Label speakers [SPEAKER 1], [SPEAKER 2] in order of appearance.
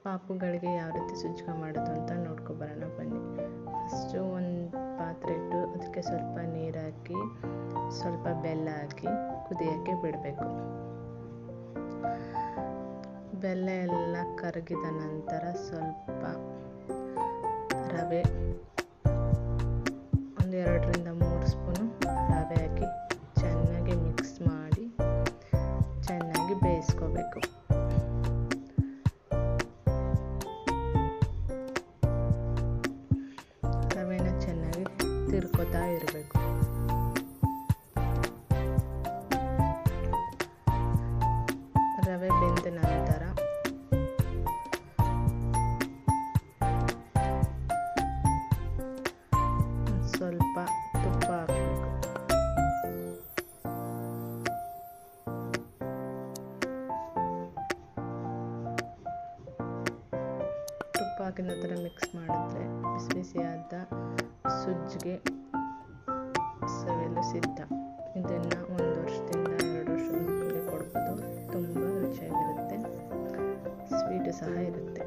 [SPEAKER 1] ಪಾಪುಗಳಿಗೆ ಯಾವ ರೀತಿ ಸುಜ್ಕ ಮಾಡೋದು ಅಂತ ನೋಡ್ಕೊಬರೋಣ ಬನ್ನಿ. ಫಸ್ಟು ಒಂದು ಪಾತ್ರೆ ಇಟ್ಟು ಅದಕ್ಕೆ ಸ್ವಲ್ಪ ನೀರು ಹಾಕಿ ಸ್ವಲ್ಪ ಬೆಲ್ಲ ಹಾಕಿ ಕುದಿಯೋಕ್ಕೆ ಬಿಡಬೇಕು. ಬೆಲ್ಲ ಎಲ್ಲ ಕರಗಿದ ನಂತರ ಸ್ವಲ್ಪ ರವೆ, ಒಂದು 2ರಿಂದ 3 ಸ್ಪೂನು ರವೆ ಹಾಕಿ ಚೆನ್ನಾಗಿ ಮಿಕ್ಸ್ ಮಾಡಿ ಚೆನ್ನಾಗಿ ಬೇಯಿಸ್ಕೋಬೇಕು. ರವೆನ ಚೆನ್ನಾಗಿ ತಿರ್ಕೋತಾ ಇರಬೇಕು. ರವೆ ಬೆಂದ ನಂತರ ಸ್ವಲ್ಪ ತುಪ್ಪ ಹಾಕಬೇಕು. ತುಪ್ಪ ಹಾಕಿದ ನಂತರ ಮಿಕ್ಸ್ ಮಾಡಿದ್ರೆ ಬಿಸಿ ಬಿಸಿಯಾದ ಸುಜ್ಜಿಗೆ ಸವಿಯಲು ಸಿದ್ಧ. ಇದನ್ನು 1 ವರ್ಷದಿಂದ 2 ವರ್ಷದ ಮಕ್ಕಳಿಗೆ ಕೊಡ್ಬೋದು. ತುಂಬ ರುಚಿಯಾಗಿರುತ್ತೆ, ಸ್ವೀಟು ಸಹ ಇರುತ್ತೆ.